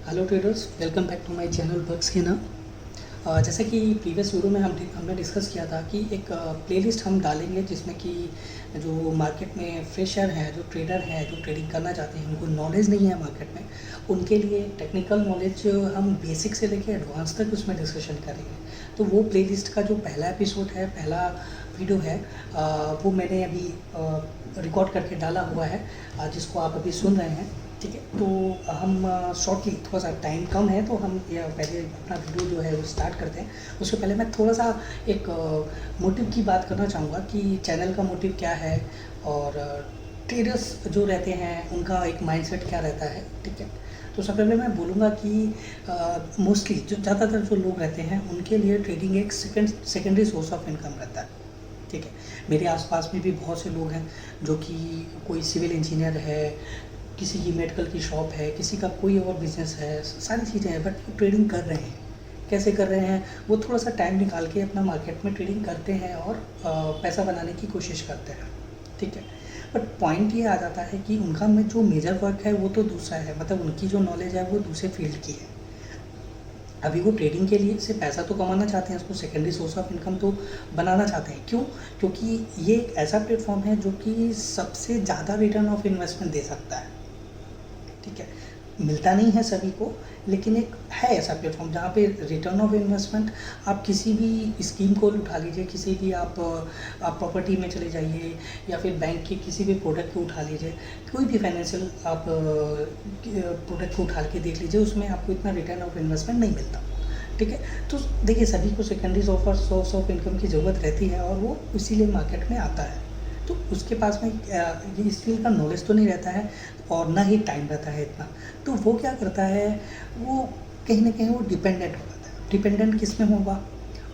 Hello traders, welcome back to my channel bugs की ना। जैसे कि प्रीवियस वीडियो में हमने डिस्कस किया था कि एक प्लेलिस्ट हम डालेंगे जिसमें कि जो मार्केट में फ्रेशर हैं, जो ट्रेडर हैं, जो ट्रेडिंग करना चाहते हैं, उनको नॉलेज नहीं है मार्केट में, उनके लिए टेक्निकल नॉलेज हम बेसिक से लेकर एडवांस तक उसमें डिस्कशन करेंगे। तो वो प्लेलिस्ट का जो पहला एपिसोड है, पहला वीडियो है, वो मैंने अभी रिकॉर्ड करके डाला हुआ है, जिसको आप अभी सुन रहे हैं। ठीक है, तो हम शॉर्टली, थोड़ा सा टाइम कम है तो हम पहले अपना वीडियो जो है वो स्टार्ट करते हैं। उससे पहले मैं थोड़ा सा एक मोटिव की बात करना चाहूँगा कि चैनल का मोटिव क्या है और ट्रेडर्स जो रहते हैं उनका एक माइंडसेट क्या रहता है। ठीक है, तो सबसे पहले मैं बोलूँगा कि मोस्टली जो ज़्यादातर जो लोग रहते हैं उनके लिए ट्रेडिंग एक सेकेंडरी सोर्स ऑफ इनकम रहता है। ठीक है, मेरे आसपास में भी बहुत से लोग हैं जो कि कोई सिविल इंजीनियर है, किसी की मेडिकल की शॉप है, किसी का कोई और बिजनेस है, सारी चीज़ें हैं, बट वो ट्रेडिंग कर रहे हैं। कैसे कर रहे हैं? वो थोड़ा सा टाइम निकाल के अपना मार्केट में ट्रेडिंग करते हैं और पैसा बनाने की कोशिश करते हैं। ठीक है, बट पॉइंट ये आ जाता है कि उनका में जो मेजर वर्क है वो तो दूसरा है, मतलब उनकी जो नॉलेज है वो दूसरे फील्ड की है। अभी वो ट्रेडिंग के लिए से पैसा तो कमाना चाहते हैं, उसको सेकेंडरी सोर्स ऑफ इनकम तो बनाना चाहते हैं। क्यों? क्योंकि ये एक ऐसा प्लेटफॉर्म है जो कि सबसे ज़्यादा रिटर्न ऑफ इन्वेस्टमेंट दे सकता है। ठीक है, मिलता नहीं है सभी को, लेकिन एक है ऐसा प्लेटफॉर्म जहाँ पे रिटर्न ऑफ इन्वेस्टमेंट, आप किसी भी स्कीम को उठा लीजिए, किसी भी आप प्रॉपर्टी में चले जाइए या फिर बैंक के किसी भी प्रोडक्ट को उठा लीजिए, कोई भी फाइनेंशियल आप प्रोडक्ट को उठा के देख लीजिए, उसमें आपको इतना रिटर्न ऑफ इन्वेस्टमेंट नहीं मिलता। ठीक है, तो देखिए सभी को सेकेंडरी सोर्स ऑफ इनकम की ज़रूरत रहती है और वो इसीलिए मार्केट में आता है। तो उसके पास में ये इस फील्ड का नॉलेज तो नहीं रहता है और ना ही टाइम रहता है इतना। तो वो क्या करता है, वो कहीं ना कहीं वो डिपेंडेंट हो जाता है। डिपेंडेंट किस में होगा?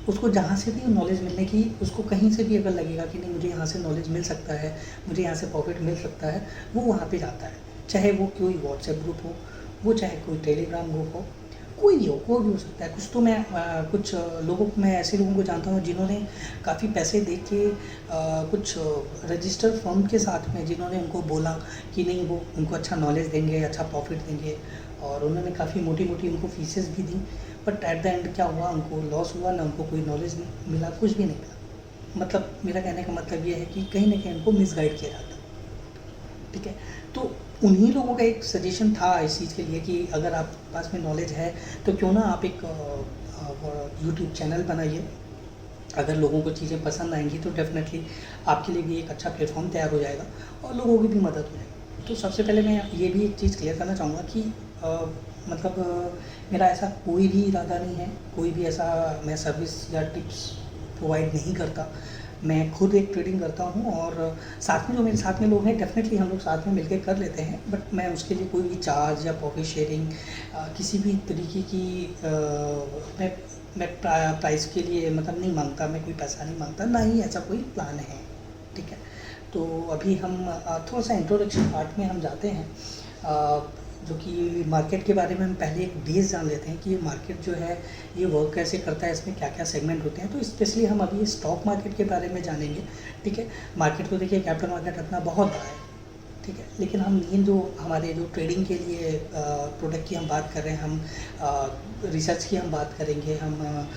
उसको जहाँ से भी नॉलेज मिलने की, उसको कहीं से भी अगर लगेगा कि नहीं मुझे यहाँ से नॉलेज मिल सकता है, मुझे यहाँ से प्रॉफिट मिल सकता है, वो वहाँ पे जाता है। चाहे वो कोई व्हाट्सएप ग्रुप हो, वो चाहे कोई टेलीग्राम ग्रुप हो, कोई भी हो, कोई भी हो सकता है। कुछ तो मैं कुछ लोगों को, मैं ऐसे लोगों को जानता हूँ जिन्होंने काफ़ी पैसे दे के कुछ रजिस्टर्ड फर्म के साथ में, जिन्होंने उनको बोला कि नहीं वो उनको अच्छा नॉलेज देंगे, अच्छा प्रॉफिट देंगे, और उन्होंने काफ़ी मोटी मोटी उनको फीसेस भी दी। बट एट द एंड क्या हुआ, उनको लॉस हुआ, ना उनको कोई नॉलेज मिला, कुछ भी नहीं मिला। मतलब मेरा कहने का मतलब ये है कि कहीं ना कहीं उनको मिसगाइड किया जाता है। ठीक है, तो उन्हीं लोगों का एक सजेशन था इस चीज़ के लिए कि अगर आप पास में नॉलेज है तो क्यों ना आप एक यूट्यूब चैनल बनाइए। अगर लोगों को चीज़ें पसंद आएंगी तो डेफिनेटली आपके लिए भी एक अच्छा प्लेटफॉर्म तैयार हो जाएगा और लोगों की भी मदद हो जाएगी। तो सबसे पहले मैं ये भी एक चीज़ क्लियर करना चाहूँगा कि मेरा ऐसा कोई भी इरादा नहीं है, कोई भी ऐसा मैं सर्विस या टिप्स प्रोवाइड नहीं करता। मैं खुद एक ट्रेडिंग करता हूँ और साथ में जो मेरे साथ में लोग हैं, डेफिनेटली हम लोग साथ में मिलकर कर लेते हैं, बट मैं उसके लिए कोई भी चार्ज या प्रॉफिट शेयरिंग किसी भी तरीके की मैं प्राइस के लिए मतलब नहीं मांगता, मैं कोई पैसा नहीं मांगता, ना ही ऐसा कोई प्लान है। ठीक है, तो अभी हम थोड़ा सा इंट्रोडक्शन पार्ट में हम जाते हैं, जो कि मार्केट के बारे में हम पहले एक बेस जान लेते हैं कि ये मार्केट जो है ये वर्क कैसे करता है, इसमें क्या क्या सेगमेंट होते हैं। तो स्पेशली हम अभी स्टॉक मार्केट के बारे में जानेंगे। ठीक है, मार्केट तो देखिए कैपिटल मार्केट अपना बहुत बड़ा है। ठीक है, लेकिन हम मेन जो हमारे जो ट्रेडिंग के लिए प्रोडक्ट की हम बात कर रहे हैं, हम रिसर्च की हम बात करेंगे, हम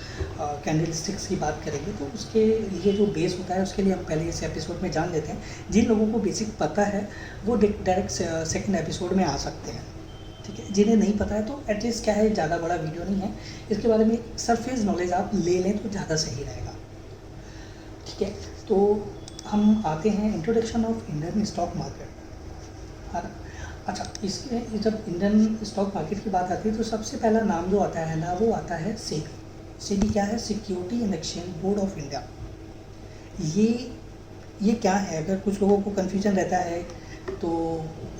कैंडल स्टिक्स की बात करेंगे, तो उसके लिए जो बेस होता है उसके लिए हम पहले इस एपिसोड में जान लेते हैं। जिन लोगों को बेसिक पता है वो डायरेक्ट सेकंड एपिसोड में आ सकते हैं। ठीक है, जिन्हें नहीं पता है तो एटलीस्ट क्या है, ज़्यादा बड़ा वीडियो नहीं है, इसके बारे में सरफेस नॉलेज आप ले लें तो ज़्यादा सही रहेगा। ठीक है, तो हम आते हैं introduction of Indian stock market. अच्छा, इसमें जब इंडियन स्टॉक मार्केट की बात आती है तो सबसे पहला नाम जो आता है ना, वो आता है सेबी। सेबी क्या है? Security and exchange board of India. ये क्या है? अगर कुछ लोगों को कन्फ्यूजन रहता है तो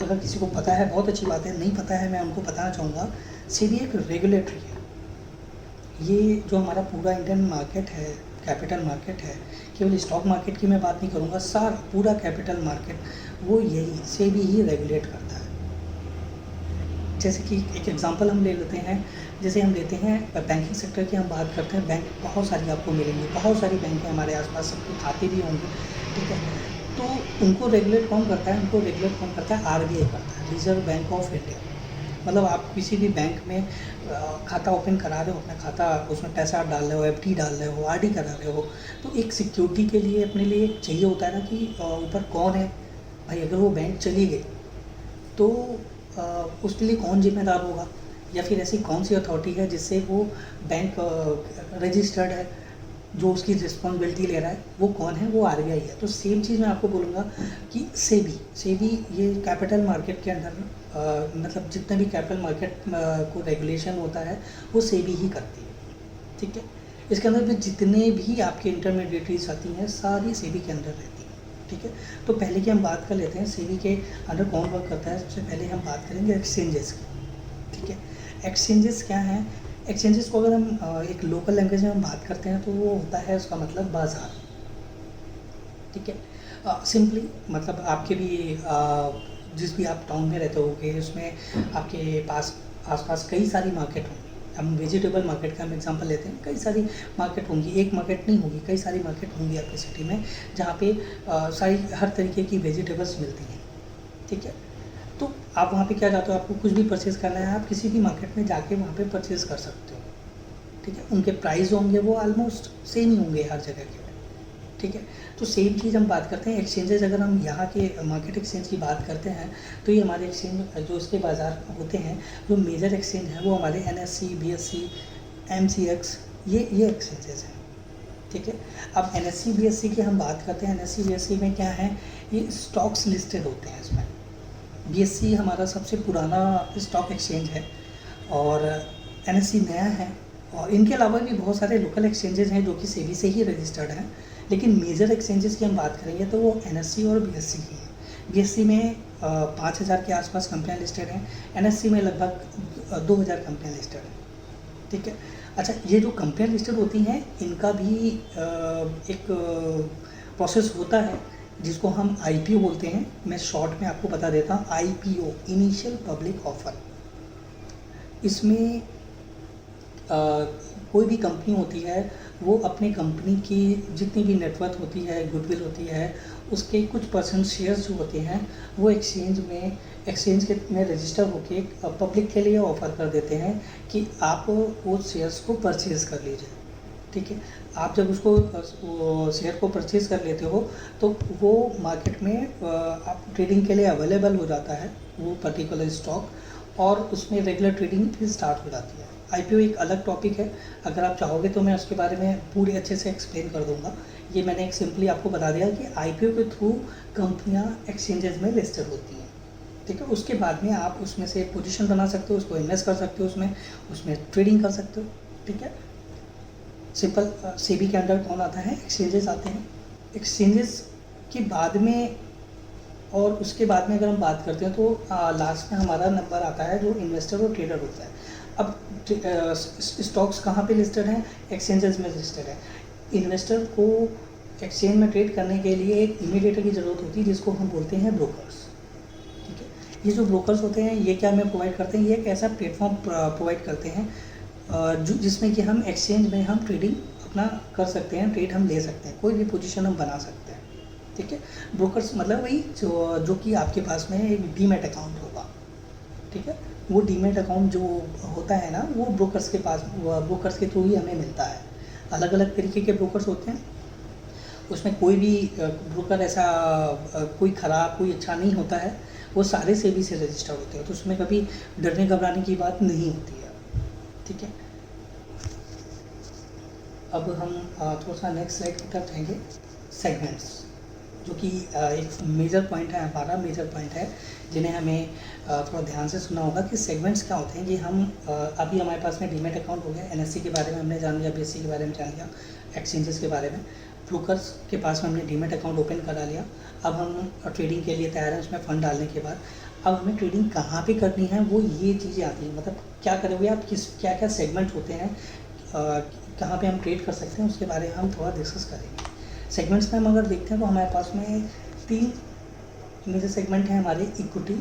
अगर किसी को पता है बहुत अच्छी बात है, नहीं पता है मैं उनको बताना चाहूँगा, सेबी एक रेगुलेटरी है। ये जो हमारा पूरा इंडियन मार्केट है, कैपिटल मार्केट है, केवल स्टॉक मार्केट की मैं बात नहीं करूँगा, सारा पूरा कैपिटल मार्केट वो यही सेबी ही रेगुलेट करता है। जैसे कि एक एग्जांपल हम ले लेते हैं, जैसे हम लेते हैं बैंकिंग सेक्टर की हम बात करते हैं, बैंक बहुत सारी आपको मिलेंगी, बहुत सारी बैंक है हमारे आसपास, सबको खाते भी होंगे। ठीक है, तो उनको रेगुलेट कौन करता है? उनको रेगुलेट कौन करता है? आरबीआई करता है, रिजर्व बैंक ऑफ इंडिया। मतलब आप किसी भी बैंक में खाता ओपन करा रहे हो, अपना खाता उसमें पैसा आप डाल रहे हो, एफडी डाल रहे हो, आरडी करा रहे हो, तो एक सिक्योरिटी के लिए अपने लिए चाहिए होता है ना कि ऊपर कौन है भाई। अगर वो बैंक चली गई तो उसके लिए कौन जिम्मेदार होगा, या फिर ऐसी कौन सी अथॉरिटी है जिससे वो बैंक रजिस्टर्ड है, जो उसकी रिस्पॉन्सिबिलिटी ले रहा है वो कौन है, वो आरबीआई है। तो सेम चीज़ मैं आपको बोलूँगा कि सेबी ये कैपिटल मार्केट के अंदर मतलब जितने भी कैपिटल मार्केट को रेगुलेशन होता है वो सेबी ही करती है, ठीक है। इसके अंदर में जितने भी आपके इंटरमीडिएटरीज आती हैं सारी सेबी के अंदर रहती हैं, ठीक है। तो पहले की हम बात कर लेते हैं सेबी के अंडर कौन वर्क करता है। सबसे पहले हम बात करेंगे एक्सचेंजेस की, ठीक है। एक्सचेंजेस क्या हैं? एक्सचेंजेस को अगर हम एक लोकल लैंग्वेज में हम बात करते हैं तो वो होता है, उसका मतलब बाज़ार, ठीक है। सिंपली मतलब आपके भी जिस भी आप टाउन में रहते होगे उसमें आपके पास आसपास कई सारी मार्केट होंगी। हम वेजिटेबल मार्केट का हम एग्जांपल लेते हैं, कई सारी मार्केट होंगी, एक मार्केट नहीं होगी, कई सारी मार्केट होंगी आपकी सिटी में जहाँ पे सारी हर तरीके की वेजिटेबल्स मिलती हैं, ठीक है। तो आप वहाँ पे क्या जाते हो, आपको कुछ भी परचेज़ करना है, आप किसी भी मार्केट में जाके वहाँ पे परचेज़ कर सकते हो, ठीक है। उनके प्राइस होंगे वो ऑलमोस्ट सेम ही होंगे हर जगह के, ठीक है। तो सेम चीज़ हम बात करते हैं एक्सचेंजेस। अगर हम यहाँ के मार्केट एक्सचेंज की बात करते हैं तो ये हमारे एक्सचेंज जो इसके बाज़ार होते हैं, जो मेजर एक्सचेंज हैं वो हमारे NSE, BSE, MCX ये एक्सचेंजेस हैं, ठीक है। अब NSE, BSE की हम बात करते हैं। NSE, BSE में क्या है, ये स्टॉक्स लिस्टेड होते हैं इसमें। BSE हमारा सबसे पुराना स्टॉक एक्सचेंज है और NSE नया है, और इनके अलावा भी बहुत सारे लोकल एक्सचेंजेस हैं जो कि सेबी से ही रजिस्टर्ड हैं। लेकिन मेजर एक्सचेंजेस की हम बात करेंगे तो वो NSE और BSE ही हैं। BSE में 5000 के आसपास कंपनियां लिस्टेड हैं, NSE में लगभग 2000 कंपनियां लिस्टेड हैं, ठीक है। अच्छा, ये जो कंपनियां लिस्टेड होती हैं इनका भी एक प्रोसेस होता है जिसको हम IPO बोलते हैं। मैं शॉर्ट में आपको बता देता हूँ, IPO इनिशियल पब्लिक ऑफर। इसमें कोई भी कंपनी होती है वो अपने कंपनी की जितनी भी नेटवर्थ होती है, गुडविल होती है, उसके कुछ परसेंट शेयर्स जो होते हैं वो एक्सचेंज के में रजिस्टर होके पब्लिक के लिए ऑफ़र कर देते हैं कि आप वो शेयर्स को परचेज़ कर लीजिए, ठीक है। आप जब उसको वो शेयर को परचेज़ कर लेते हो तो वो मार्केट में आप ट्रेडिंग के लिए अवेलेबल हो जाता है वो पर्टिकुलर स्टॉक, और उसमें रेगुलर ट्रेडिंग फिर स्टार्ट हो जाती है। IPO एक अलग टॉपिक है, अगर आप चाहोगे तो मैं उसके बारे में पूरे अच्छे से एक्सप्लेन कर दूंगा। ये मैंने एक सिंपली आपको बता दिया कि IPO के थ्रू कंपनियां एक्सचेंजेस में लिस्टेड होती हैं, ठीक है। उसके बाद में आप उसमें से पोजीशन बना सकते हो, उसको इन्वेस्ट कर सकते हो, उसमें ट्रेडिंग कर सकते हो, ठीक है। सिंपल सेबी के अंडर कौन आता है, एक्सचेंजेस आते हैं। एक्सचेंजेस के बाद में और उसके बाद में अगर हम बात करते हैं तो लास्ट में हमारा नंबर आता है जो इन्वेस्टर और ट्रेडर होता है। अब स्टॉक्स कहाँ पे लिस्टेड हैं, एक्सचेंजेस में लिस्टेड है। इन्वेस्टर को एक्सचेंज में ट्रेड करने के लिए एक इमीडिएटर की ज़रूरत होती है जिसको हम बोलते हैं ब्रोकर्स, ठीक है। ये जो ब्रोकर्स होते हैं ये क्या हमें प्रोवाइड करते हैं, ये एक ऐसा प्लेटफॉर्म प्रोवाइड करते हैं जिसमें कि हम एक्सचेंज में हम ट्रेडिंग अपना कर सकते हैं, ट्रेड हम ले सकते हैं, कोई भी पोजीशन हम बना सकते हैं, ठीक है। ब्रोकर्स मतलब वही जो कि आपके पास में एक डीमैट अकाउंट होगा, ठीक है। वो डीमैट अकाउंट जो होता है ना वो ब्रोकर्स के थ्रू ही हमें मिलता है। अलग अलग तरीके के ब्रोकर्स होते हैं, उसमें कोई भी ब्रोकर ऐसा कोई ख़राब कोई अच्छा नहीं होता है, वो सारे सेबी से रजिस्टर होते हैं, तो उसमें कभी डरने घबराने की बात नहीं होती है, ठीक है। अब हम थोड़ा सा नेक्स्ट स्लाइड की तरफ जाएंगे। सेगमेंट्स जो कि एक मेजर पॉइंट है, हमारा मेजर पॉइंट है, जिन्हें हमें थोड़ा ध्यान से सुनना होगा कि सेगमेंट्स क्या होते हैं। ये हम अभी हमारे पास में डीमैट अकाउंट हो गया, NSE के बारे में हमने जान लिया, BSE के बारे में जान लिया, एक्सचेंजेस के बारे में, ब्रोकर्स के पास में हमने डीमैट अकाउंट ओपन करा लिया। अब हम ट्रेडिंग के लिए तैयार हैं, उसमें फ़ंड डालने के बाद अब हमें ट्रेडिंग कहाँ पे करनी है वो ये चीज़ें आती हैं। मतलब क्या करोगे आप, क्या क्या सेगमेंट होते हैं, कहाँ पे हम ट्रेड कर सकते हैं, उसके बारे में हम थोड़ा डिस्कस करेंगे। सेगमेंट्स में हम अगर देखते हैं तो हमारे पास में 3 मेजर सेगमेंट हैं हमारे, इक्विटी,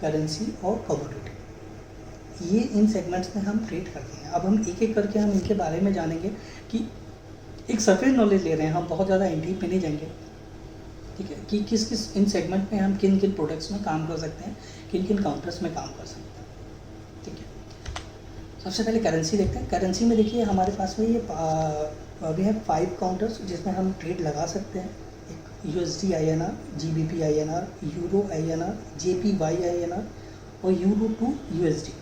करेंसी और कमोडिटी। ये इन सेगमेंट्स में हम ट्रेड करते हैं। अब हम एक एक करके हम इनके बारे में जानेंगे कि एक सरफेस नॉलेज ले रहे हैं हम, बहुत ज़्यादा डीप में नहीं जाएंगे, ठीक है, कि किस किस इन सेगमेंट में हम किन किन प्रोडक्ट्स में काम कर सकते हैं, किन किन काउंटर्स में काम कर सकते हैं, सबसे पहले करेंसी देखते हैं। करेंसी में देखिए हमारे पास में ये वी हैव 5 काउंटर्स जिसमें हम ट्रेड लगा सकते हैं। एक USD INR, GBP INR, euro INR, JPY INR और यूरो टू USD।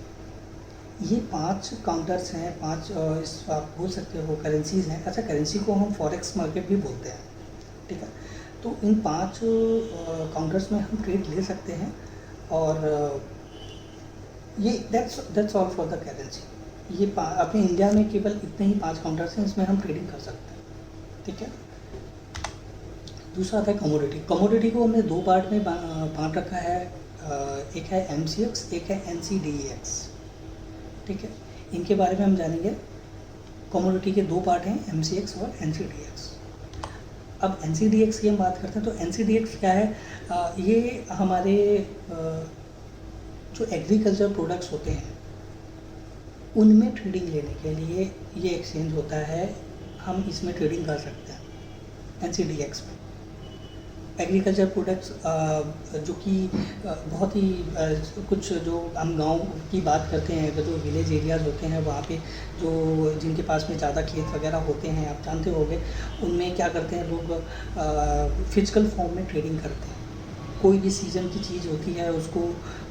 ये 5 काउंटर्स हैं, 5 इस आप बोल सकते हो करेंसीज़ हैं। अच्छा, करेंसी को हम फॉरेक्स मार्केट भी बोलते हैं, ठीक है। तो इन 5 काउंटर्स में हम ट्रेड ले सकते हैं और ये that's all for the currency. ये अपने इंडिया में केवल इतने ही 5 काउंटर्स हैं, इसमें हम ट्रेडिंग कर सकते हैं, ठीक है। दूसरा आता है कमोडिटी। कमोडिटी को हमने 2 पार्ट में बांट रखा है। एक है MCX, एक है NCDEX, ठीक है। इनके बारे में हम जानेंगे। कमोडिटी के 2 पार्ट हैं, MCX और NCDEX। अब NCDEX की हम बात करते हैं तो NCDEX क्या है? ये हमारे जो एग्रीकल्चर प्रोडक्ट्स होते हैं उनमें ट्रेडिंग लेने के लिए ये एक्सचेंज होता है। हम इसमें ट्रेडिंग कर सकते हैं NCDEX में। एग्रीकल्चर प्रोडक्ट्स जो कि बहुत ही कुछ जो हम गांव की बात करते हैं, जो विलेज एरियाज़ होते हैं वहाँ पे जो जिनके पास में ज़्यादा खेत वगैरह होते हैं, आप जानते होंगे, उनमें क्या करते हैं लोग फिजिकल फॉर्म में ट्रेडिंग करते हैं। कोई भी सीज़न की चीज़ होती है उसको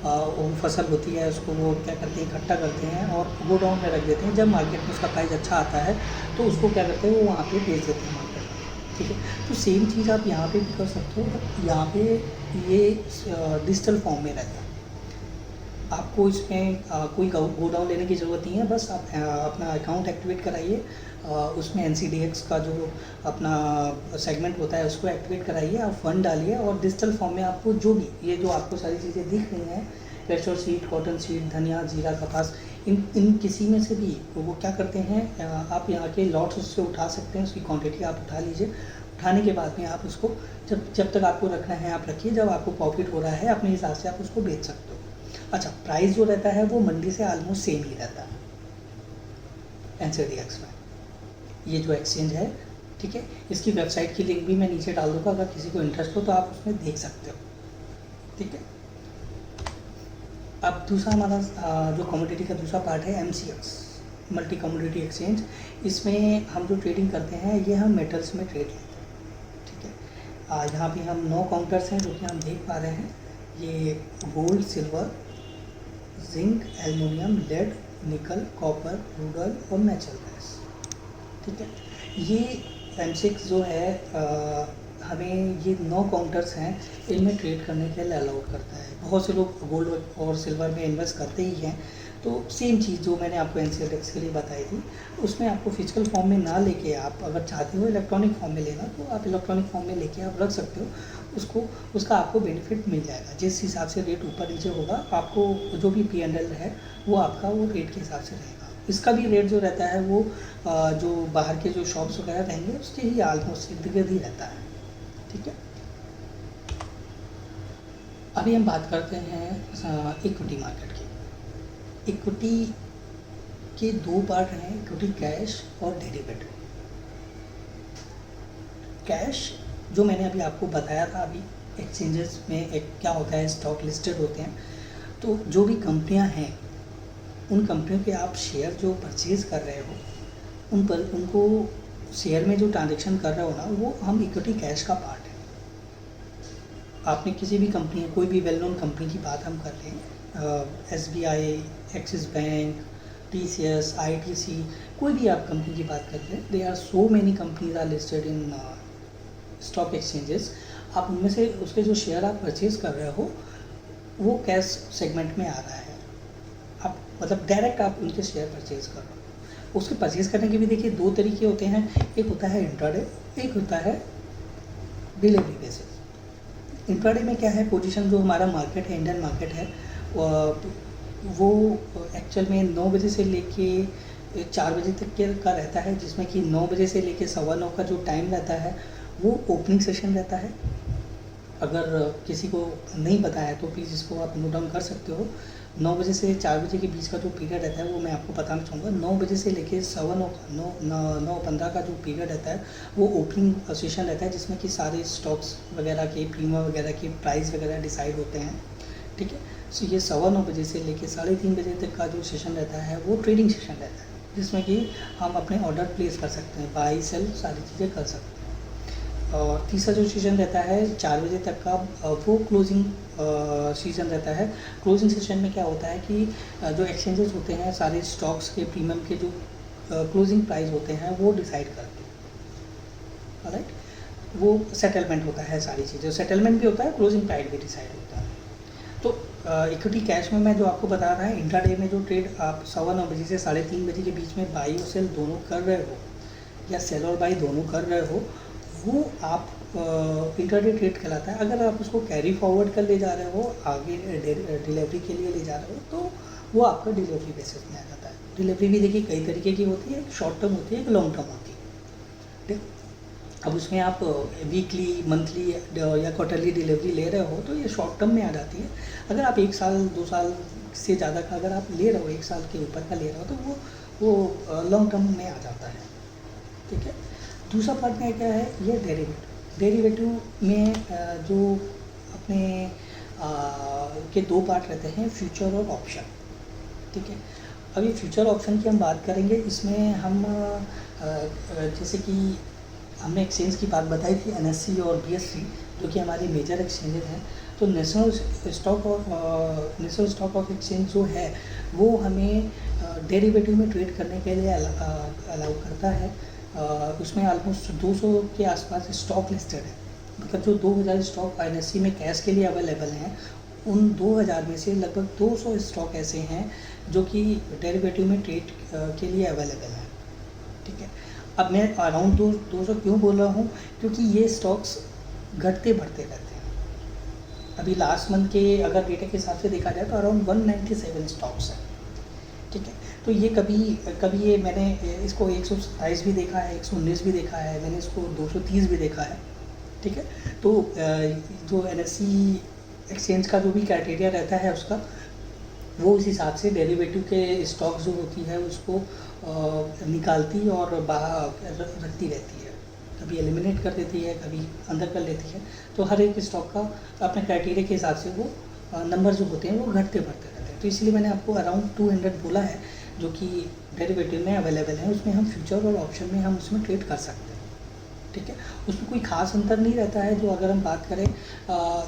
वो फसल होती है उसको वो क्या करते हैं, इकट्ठा करते हैं और गोडाउन में रख देते हैं। जब मार्केट में उसका प्राइस अच्छा आता है तो उसको क्या करते हैं, वो वहाँ पे बेच देते हैं मार्केट में, ठीक है। तो सेम चीज़ आप यहाँ पे भी कर सकते हो, बट यहाँ पे ये डिजिटल फॉर्म में रहता है। आपको इसमें कोई गोडाउन लेने की ज़रूरत नहीं है, बस आप अपना अकाउंट एक्टिवेट कराइए, उसमें NCDEX का जो अपना सेगमेंट होता है उसको एक्टिवेट कराइए, आप फंड डालिए और डिजिटल फॉर्म में आपको जो भी ये जो आपको सारी चीज़ें दिख रही हैं, रेशो सीड, कॉटन सीड, धनिया, जीरा, कपास, इन किसी में से भी वो क्या करते हैं, आप यहाँ के लॉट्स उससे उठा सकते हैं, उसकी क्वांटिटी आप उठा लीजिए। उठाने के बाद में आप उसको जब तक आपको रखना है आप रखिए, जब आपको प्रॉफिट हो रहा है अपने हिसाब से आप उसको बेच सकते हो। अच्छा, प्राइस जो रहता है वो मंडी से ऑलमोस्ट सेम ही रहता है NCDEX में, ये जो एक्सचेंज है, ठीक है। इसकी वेबसाइट की लिंक भी मैं नीचे डाल दूँगा, अगर किसी को इंटरेस्ट हो तो आप उसमें देख सकते हो, ठीक है। अब दूसरा हमारा जो कमोडिटी का दूसरा पार्ट है MCX, मल्टी कमोडिटी एक्सचेंज। इसमें हम जो ट्रेडिंग करते हैं ये हम मेटल्स में ट्रेड लेते हैं, ठीक है। यहाँ पे हम 9 काउंटर्स हैं जो कि हम देख पा रहे हैं। ये gold, silver, zinc, aluminium, lead, nickel, copper, रूडल और नेचुरल गैस, ठीक है। ये MCX जो है हमें ये 9 काउंटर्स हैं, इनमें ट्रेड करने के लिए अलाउड करता है। बहुत से लोग गोल्ड और सिल्वर में इन्वेस्ट करते ही हैं, तो सेम चीज़ जो मैंने आपको NCDEX के लिए बताई थी, उसमें आपको फिजिकल फॉर्म में ना लेके आप अगर चाहते हो इलेक्ट्रॉनिक फॉर्म में लेना तो आप इलेक्ट्रॉनिक फॉर्म में लेके आप रख सकते हो। उसका आपको बेनिफिट मिल जाएगा। जिस हिसाब से रेट ऊपर नीचे होगा, आपको जो भी P&L है वो आपका वो रेट के हिसाब से रहेगा। इसका भी रेट जो रहता है वो जो बाहर के जो शॉप्स वगैरह रहेंगे उसके ही ऑलमोस्ट इर्द गिर्द ही रहता है, ठीक है। अभी हम बात करते हैं इक्विटी मार्केट की। इक्विटी के 2 पार्ट हैं, इक्विटी कैश और डेरिवेटिव। कैश जो मैंने अभी आपको बताया था, अभी एक्सचेंजेस में एक क्या होता है, स्टॉक लिस्टेड होते हैं, तो जो भी कंपनियां हैं उन कंपनियों के आप शेयर जो परचेज़ कर रहे हो उन पर उनको शेयर में जो ट्रांजेक्शन कर रहे हो ना, वो हम इक्विटी कैश का पार्ट है। आपने किसी भी कंपनी, कोई भी वेल नोन कंपनी की बात हम कर लें, SBI, axis bank, TCS, ITC, कोई भी आप कंपनी की बात कर लें, they are so many companies are listed in stock exchanges. आप उनमें से उसके जो शेयर आप परचेज़ कर रहे हो वो कैश सेगमेंट में आ रहा है। आप मतलब डायरेक्ट आप उनके शेयर परचेज़ कर रहे हो। उसके परचेज़ करने के भी देखिए 2 तरीके होते हैं, एक होता है इंट्राडे, एक होता है डिलीवरी बेसिस। इंट्राडे में क्या है, पोजीशन जो हमारा मार्केट है, इंडियन मार्केट है, वो एक्चुअल में 9 बजे से लेके 4 बजे तक के का रहता है, जिसमें कि 9 बजे से लेके 9:15 का जो टाइम रहता है वो ओपनिंग सेशन रहता है। अगर किसी को नहीं पता है तो प्लीज़ इसको आप नोट डाउन कर सकते हो। 9 बजे से 4 बजे के बीच का जो पीरियड रहता है वो मैं आपको बताना चाहूँगा। 9 बजे से लेके 9:15 का जो पीरियड रहता है वो ओपनिंग सेशन रहता है, जिसमें कि सारे स्टॉक्स वगैरह के, प्रीमियम वगैरह के प्राइस वगैरह डिसाइड होते हैं, ठीक है। सो ये 9:15 से लेके 3:30 बजे तक का जो सेशन रहता है वो ट्रेडिंग सेशन रहता है, जिसमें कि हम अपने ऑर्डर प्लेस कर सकते हैं, बाई सेल सारी चीज़ें कर सकते हैं। और तीसरा जो सेशन रहता है 4 बजे तक का, वो क्लोजिंग सेशन रहता है। क्लोजिंग सेशन में क्या होता है कि जो एक्सचेंजेस होते हैं सारे स्टॉक्स के प्रीमियम के जो क्लोजिंग प्राइस होते हैं वो डिसाइड करते हैं, राइट। वो सेटलमेंट होता है, सारी चीज़ें सेटलमेंट भी होता है, क्लोजिंग प्राइस भी डिसाइड होता है। तो इक्विटी कैश में मैं जो आपको बता रहा है, इंट्राडे में जो ट्रेड आप 9:15 से 3:30 बजे के बीच में बाई और सेल दोनों कर रहे हो, या सेल और बाई दोनों कर रहे हो, वो आप इंट्राडे ट्रेड कहलाता है। अगर आप उसको कैरी फॉरवर्ड कर ले जा रहे हो, आगे डिलीवरी के लिए ले जा रहे हो, तो वो आपका डिलीवरी बेसिस में आ जाता है। डिलीवरी भी देखिए कई तरीके की होती है, एक शॉर्ट टर्म होती है, एक लॉन्ग टर्म होती है, ठीक। अब उसमें आप वीकली, मंथली या क्वार्टरली डिलीवरी ले रहे हो तो ये शॉर्ट टर्म में आ जाती है। अगर आप 1 साल 2 साल से ज़्यादा का अगर आप ले रहे हो, 1 साल के ऊपर का ले रहे हो, तो वो लॉन्ग टर्म में आ जाता है, ठीक है। दूसरा पार्ट में क्या है, ये डेरिवेटिव में जो अपने के 2 पार्ट रहते हैं, फ्यूचर और ऑप्शन, ठीक है। अभी फ्यूचर ऑप्शन की हम बात करेंगे। इसमें हम जैसे कि हमने एक्सचेंज की बात बताई थी, NSE और BSE, जो कि हमारी मेजर एक्सचेंजेज हैं। तो नेशनल स्टॉक ऑफ एक्सचेंज जो है वो हमें डेरिवेटिव में ट्रेड करने के लिए अलाउ करता है। उसमें ऑलमोस्ट 200 के आसपास स्टॉक लिस्टेड है, मतलब जो 2000 स्टॉक NSE में कैश के लिए अवेलेबल हैं, उन 2000 में से लगभग 200 स्टॉक ऐसे हैं जो कि डेरिवेटिव में ट्रेड के लिए अवेलेबल हैं, ठीक है। अब मैं अराउंड 200 क्यों बोल रहा हूँ, क्योंकि ये स्टॉक्स घटते बढ़ते रहते हैं। अभी लास्ट मंथ के अगर डेटा के हिसाब से देखा जाए तो अराउंड 197 स्टॉक्स हैं, ठीक है। तो ये कभी ये मैंने इसको 127 भी देखा है, 119 भी देखा है, मैंने इसको 230 भी देखा है, ठीक है। तो जो NSE एक्सचेंज का जो भी क्राइटेरिया रहता है उसका, वो उस हिसाब से डेरिवेटिव के स्टॉक जो होती है उसको निकालती और बाहर रखती रहती है, कभी एलिमिनेट कर देती है, कभी अंदर कर लेती है। तो हर एक स्टॉक का अपने क्राइटेरिया के हिसाब से वो नंबर जो होते हैं वो घटते बढ़ते रहते हैं। तो इसलिए मैंने आपको अराउंड 200 बोला है जो कि डेरिवेटिव में अवेलेबल है। उसमें हम फ्यूचर और ऑप्शन में हम उसमें ट्रेड कर सकते हैं, ठीक है। उसमें कोई खास अंतर नहीं रहता है। जो अगर हम बात करें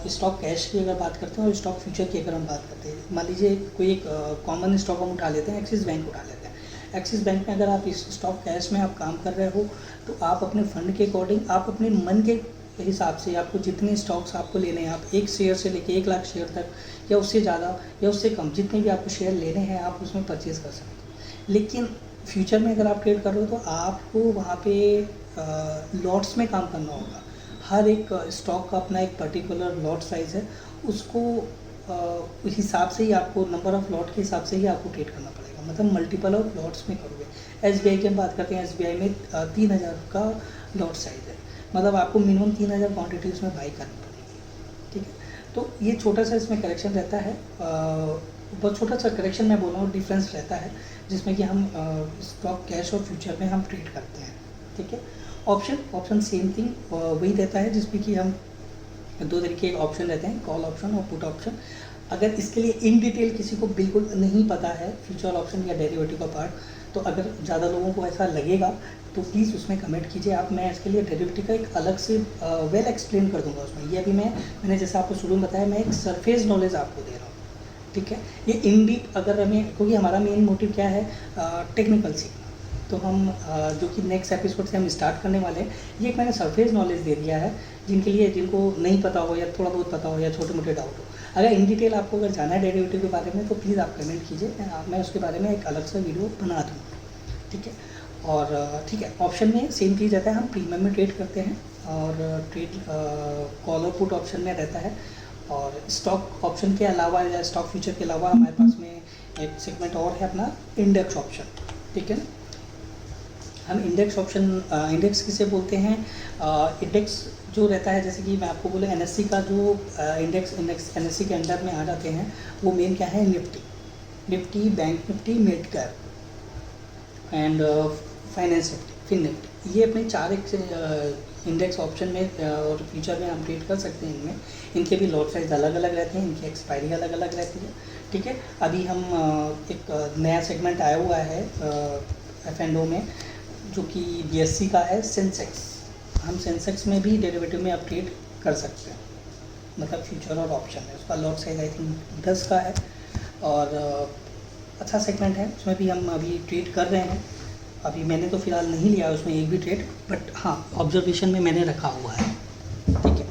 स्टॉक कैश की अगर बात करते हैं और स्टॉक फ्यूचर की अगर हम बात करते हैं, मान लीजिए कोई एक कॉमन स्टॉक हम उठा लेते हैं, एक्सिस बैंक उठा लेते हैं। एक्सिस बैंक में अगर आप इस स्टॉक कैश में आप काम कर रहे हो तो आप अपने फंड के अकॉर्डिंग, आप अपने मन के हिसाब से आपको जितने स्टॉक्स आपको लेने हैं, आप 1 शेयर से लेके 1 लाख शेयर तक या उससे ज़्यादा या उससे कम जितने भी आपको शेयर लेने हैं आप उसमें परचेज़ कर सकते हो। लेकिन फ्यूचर में अगर आप ट्रेड कर रहे हो तो आपको वहाँ पे लॉट्स में काम करना होगा। हर एक स्टॉक का अपना एक पर्टिकुलर लॉट साइज़ है, उसको उस हिसाब से ही आपको नंबर ऑफ़ लॉट के हिसाब से ही आपको ट्रेड करना पड़ेगा, मतलब मल्टीपल ऑफ लॉट्स में करोगे। SBI की हम बात करते हैं, SBI में 3000 का लॉट साइज़ है, मतलब आपको मिनिमम 3000 क्वान्टिटी उसमें बाई करनी पड़ेगी, ठीक है। तो ये छोटा सा इसमें करेक्शन रहता है, बहुत छोटा सा करेक्शन मैं बोल रहा हूँ, डिफरेंस रहता है जिसमें कि हम स्टॉक कैश और फ्यूचर में हम ट्रेड करते हैं, ठीक है। ऑप्शन सेम थिंग वही रहता है, जिसमें कि हम 2 तरीके के ऑप्शन रहते हैं, कॉल ऑप्शन और पुट ऑप्शन। अगर इसके लिए इन डिटेल किसी को बिल्कुल नहीं पता है फ्यूचर ऑप्शन या डेरिवेटिव का पार्ट, तो अगर ज़्यादा लोगों को ऐसा लगेगा तो प्लीज़ उसमें कमेंट कीजिए आप, मैं इसके लिए डेरिवेटिव का एक अलग से वेल एक्सप्लेन कर दूंगा उसमें। ये अभी मैंने जैसे आपको शुरू में बताया, मैं एक सरफेस नॉलेज आपको दे रहा हूँ, ठीक है। ये इन डीप अगर हमें, क्योंकि हमारा मेन मोटिव क्या है, टेक्निकल सीखना, तो हम जो कि नेक्स्ट एपिसोड से हम स्टार्ट करने वाले हैं, ये एक मैंने सरफेस नॉलेज दे दिया है जिनको नहीं पता हो या थोड़ा बहुत पता हो या छोटे मोटे डाउट हो। अगर इन डिटेल आपको अगर जाना है डेरिवेटिव के बारे में तो प्लीज़ आप कमेंट कीजिए, मैं उसके बारे में एक अलग सा वीडियो बना दूँगा, ठीक है। और ठीक है, ऑप्शन में सेम चीज़ रहता है, हम प्रीमियम में ट्रेड करते हैं और ट्रेड कॉल और पुट ऑप्शन में रहता है। और स्टॉक ऑप्शन के अलावा या स्टॉक फ्यूचर के अलावा हमारे पास में एक सेगमेंट और है अपना इंडेक्स ऑप्शन, ठीक है। हम इंडेक्स ऑप्शन, इंडेक्स किसे बोलते हैं, इंडेक्स जो रहता है, जैसे कि मैं आपको बोला NSE का जो इंडेक्स NSE के अंडर में आ जाते हैं, वो मेन क्या है, Nifty, bank Nifty, mid cap and finance Nifty, fin Nifty, ये अपने 4 इंडेक्स ऑप्शन में और फ्यूचर में हम ट्रेड कर सकते हैं इनमें। इनके भी लॉट साइज अलग अलग रहते हैं, इनकी एक्सपायरी अलग अलग रहती है, ठीक है। अभी हम एक नया सेगमेंट आया हुआ है F&O में, जो कि BSE का है, सेंसेक्स। हम सेंसेक्स में भी डेरिवेटिव में अपडेट कर सकते हैं, मतलब फ्यूचर और ऑप्शन है। उसका लॉट साइज आई थिंक 10 का है और अच्छा सेगमेंट है, उसमें भी हम अभी ट्रेड कर रहे हैं। अभी मैंने तो फ़िलहाल नहीं लिया उसमें एक भी ट्रेड, बट हाँ ऑब्जर्वेशन में मैंने रखा हुआ है, ठीक है।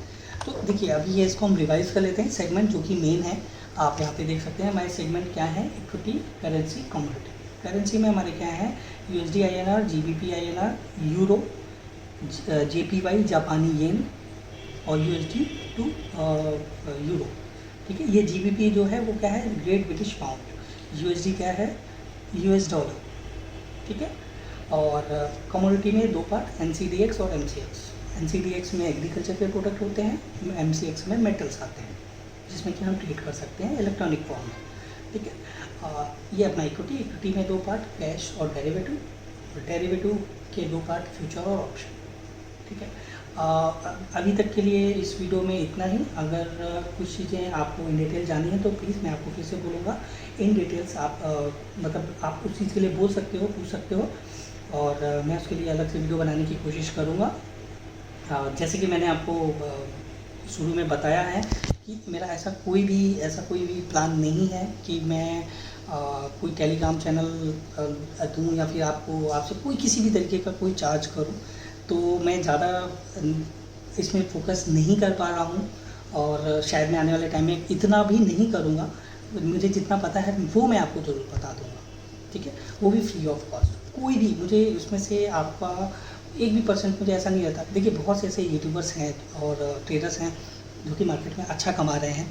तो देखिए अभी ये इसको हम रिवाइज कर लेते हैं सेगमेंट जो कि मेन है। आप यहाँ पे देख सकते हैं हमारे सेगमेंट क्या है, इक्विटी, करेंसी, कमोडिटी। करेंसी में हमारे क्या है, USD INR, GBP INR, euro, JPY जापानी येन और USD टू यूरो, ठीक है। ये GBP जो है वो क्या है, ग्रेट ब्रिटिश पाउंड। USD क्या है, US डॉलर, ठीक है। और कमोडिटी में 2 पार्ट, NCDX और MCX। NCDX में एग्रीकल्चर के प्रोडक्ट होते हैं, MCX में मेटल्स आते हैं, जिसमें कि हम ट्रेड कर सकते हैं इलेक्ट्रॉनिक फॉर्म में, ठीक है। ये अपना इक्विटी में 2 पार्ट, कैश और डेरिवेटिव। डेरिवेटिव के 2 पार्ट, फ्यूचर और ऑप्शन, ठीक है। अभी तक के लिए इस वीडियो में इतना ही। अगर कुछ चीज़ें आपको इन डिटेल जाननी है तो प्लीज़ मैं आपको फिर से बोलूँगा, इन डिटेल्स आप मतलब आप उस चीज़ के लिए बोल सकते हो, पूछ सकते हो, और मैं उसके लिए अलग से वीडियो बनाने की कोशिश करूँगा। जैसे कि मैंने आपको शुरू में बताया है कि मेरा ऐसा कोई भी प्लान नहीं है कि मैं कोई टेलीग्राम चैनल दूँ या फिर आपसे कोई किसी भी तरीके का कोई चार्ज करूँ। तो मैं ज़्यादा इसमें फोकस नहीं कर पा रहा हूँ और शायद मैं आने वाले टाइम में इतना भी नहीं करूँगा। मुझे जितना पता है वो मैं आपको ज़रूर बता दूँगा, ठीक है, वो भी फ्री ऑफ कॉस्ट। कोई भी मुझे उसमें से आपका 1 भी % मुझे ऐसा नहीं रहता। देखिए बहुत से ऐसे यूट्यूबर्स हैं और ट्रेडर्स हैं जो कि मार्केट में अच्छा कमा रहे हैं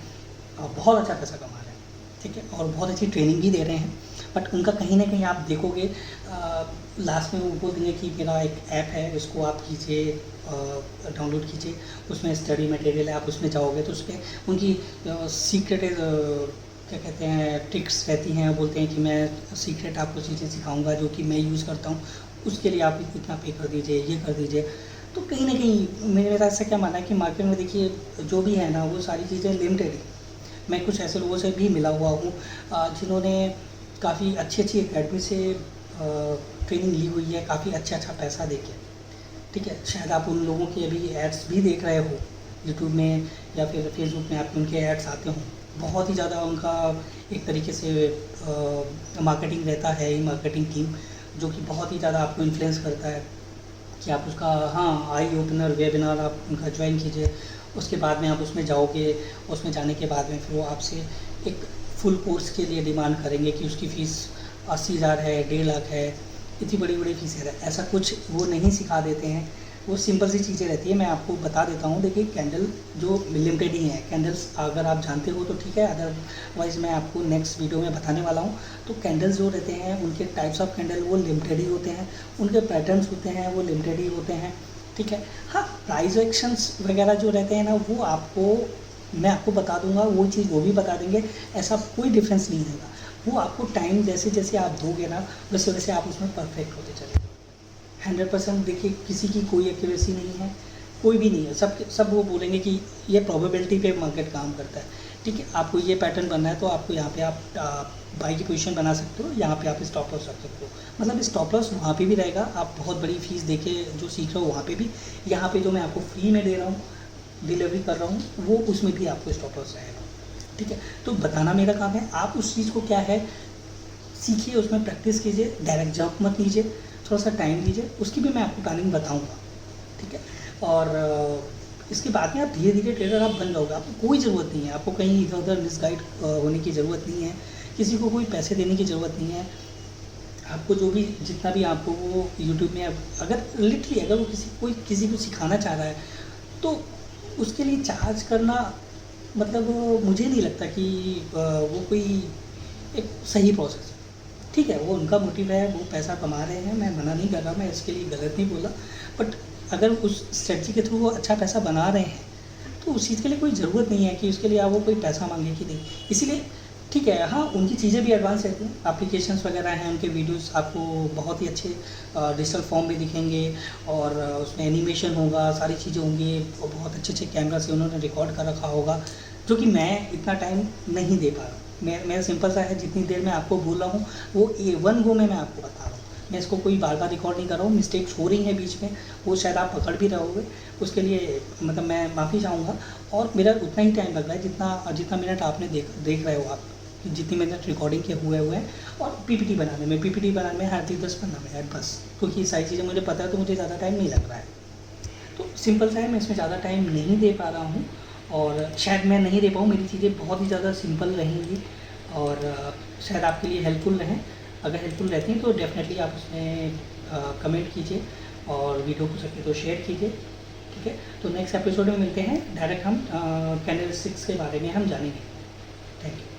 और बहुत अच्छा पैसा कमा रहे हैं, ठीक है, और बहुत अच्छी ट्रेनिंग भी दे रहे हैं। बट उनका कहीं ना कहीं आप देखोगे लास्ट में वो बोल देंगे कि मेरा एक ऐप है, इसको आप कीजिए, डाउनलोड कीजिए, उसमें स्टडी मटेरियल है, आप उसमें जाओगे तो उसमें उनकी सीक्रेट क्या कहते हैं ट्रिक्स रहती हैं। बोलते हैं कि मैं सीक्रेट आपको चीज़ें सिखाऊंगा जो कि मैं यूज़ करता हूँ, उसके लिए आप इतना पे कर दीजिए, ये कर दीजिए। तो कहीं ना कहीं मेरा ऐसा क्या मानना है कि मार्केट में देखिए जो भी है ना वो सारी चीज़ें लिमिटेड है। मैं कुछ ऐसे लोगों से भी मिला हुआ हूँ जिन्होंने काफ़ी अच्छी एकेडमी से ट्रेनिंग ली हुई है, काफ़ी अच्छा पैसा देके, ठीक है। शायद आप उन लोगों की अभी एड्स भी देख रहे हो यूट्यूब में या फिर फेसबुक में, आपके उनके एड्स आते हों। बहुत ही ज़्यादा उनका एक तरीके से मार्केटिंग रहता है, ई मार्केटिंग टीम, जो कि बहुत ही ज़्यादा आपको इन्फ्लुएंस करता है कि आप उसका आई ओपनर वेबिनार आप उनका ज्वाइन कीजिए। उसके बाद में आप उसमें जाओगे, उसमें जाने के बाद में फिर वो आपसे एक फुल कोर्स के लिए डिमांड करेंगे कि उसकी फ़ीस 80,000 है, 1.5 लाख है, इतनी बड़ी बड़ी फीसें है। ऐसा कुछ वो नहीं सिखा देते हैं, वो सिंपल सी चीज़ें रहती है। मैं आपको बता देता हूँ, देखिए कैंडल जो लिमिटेड ही है कैंडल्स, अगर आप जानते हो तो ठीक है, अदरवाइज़ मैं आपको नेक्स्ट वीडियो में बताने वाला हूँ। तो कैंडल्स जो रहते हैं उनके टाइप्स ऑफ कैंडल वो लिमिटेड ही होते हैं, उनके पैटर्न्स होते हैं वो लिमिटेड ही होते हैं, ठीक है। हाँ, प्राइस एक्शंस वगैरह जो रहते हैं ना वो मैं आपको बता दूंगा, वो चीज़ वो भी बता देंगे, ऐसा कोई डिफरेंस नहीं रहेगा। वो आपको टाइम जैसे जैसे आप दोगे ना वैसे वैसे आप उसमें परफेक्ट होते चले। 100% देखिए किसी की कोई एक्यूरेसी नहीं है, कोई भी नहीं है। सब वो बोलेंगे कि ये प्रोबेबिलिटी पे मार्केट काम करता है, ठीक है। आपको ये पैटर्न बनना है तो आपको यहाँ पे आप बाई की पोजीशन बना सकते हो, यहाँ पे आप स्टॉप लॉस रख सकते हो। मतलब स्टॉप लॉस वहाँ पे भी रहेगा, आप बहुत बड़ी फीस देके जो सीख रहे हो वहाँ पे भी, यहाँ पे जो मैं आपको फ्री में दे रहा हूँ, डिलीवरी कर रहा हूँ, वो उसमें भी आपको स्टॉप लॉस रहेगा, ठीक है। तो बताना मेरा काम है, आप उस चीज़ को क्या है सीखिए, उसमें प्रैक्टिस कीजिए, डायरेक्ट जंप मत लीजिए, थोड़ा सा टाइम लीजिए, उसकी भी मैं आपको प्लानिंग बताऊँगा, ठीक है। और इसके बाद में आप धीरे धीरे ट्रेडर आप बन जाओगे। आपको कोई ज़रूरत नहीं है, आपको कहीं इधर उधर मिसगाइड होने की ज़रूरत नहीं है, किसी को कोई पैसे देने की ज़रूरत नहीं है। आपको जो भी जितना भी आपको वो यूट्यूब में अगर लिटरली अगर वो किसी को सिखाना चाह रहा है तो उसके लिए चार्ज करना मतलब मुझे नहीं लगता कि वो कोई एक सही प्रोसेस है, ठीक है। वो उनका मोटिव है, वो पैसा कमा रहे हैं, मैं मना नहीं कर रहा, मैं इसके लिए गलत नहीं बोला। बट अगर उस स्ट्रेटजी के थ्रू वो अच्छा पैसा बना रहे हैं तो उस चीज़ के लिए कोई ज़रूरत नहीं है कि उसके लिए आप वो कोई पैसा मांगे कि नहीं। इसीलिए ठीक है, हाँ, उनकी चीज़ें भी एडवांस रहती हैं, एप्लीकेशंस वगैरह हैं, उनके वीडियोस आपको बहुत ही अच्छे डिजिटल फॉर्म में दिखेंगे और उसमें एनिमेशन होगा, सारी चीज़ें होंगी और बहुत अच्छे-अच्छे कैमरा से उन्होंने रिकॉर्ड कर रखा होगा, जो कि मैं इतना टाइम नहीं दे पा रहा हूँ। मेरा सिंपल सा है, जितनी देर मैं आपको बोल रहा हूँ, वो वन गो में मैं आपको बता रहा हूँ। मैं इसको कोई बार-बार रिकॉर्ड नहीं कर रहा हूँ, मिस्टेक्स हो रही हैं बीच में, वो शायद आप पकड़ भी रहे होंगे, उसके लिए मतलब मैं माफ़ी चाहूँगा और मेरा उतना ही टाइम लग रहा है जितना मिनट आपने देख रहे हो आप। जितनी मिनट रिकॉर्डिंग के हुए हैं और पीपीटी बनाने में हर 10-15 मिनट बस, क्योंकि ये सारी चीज़ें मुझे पता है तो मुझे ज़्यादा टाइम नहीं लग रहा है। तो सिंपल सा है, मैं इसमें ज़्यादा टाइम नहीं दे पा रहा हूँ और शायद मैं नहीं दे पाऊँ, मेरी चीज़ें बहुत ही ज़्यादा सिंपल रहेंगी और शायद आपके लिए हेल्पफुल रहें। अगर हेल्पफुल रहती हैं तो डेफ़िनेटली आप उसमें कमेंट कीजिए और वीडियो को सके तो शेयर कीजिए, ठीक है? तो नेक्स्ट एपिसोड में मिलते हैं, डायरेक्ट हम कैंडल स्टिक्स के बारे में हम जानेंगे। Thank you.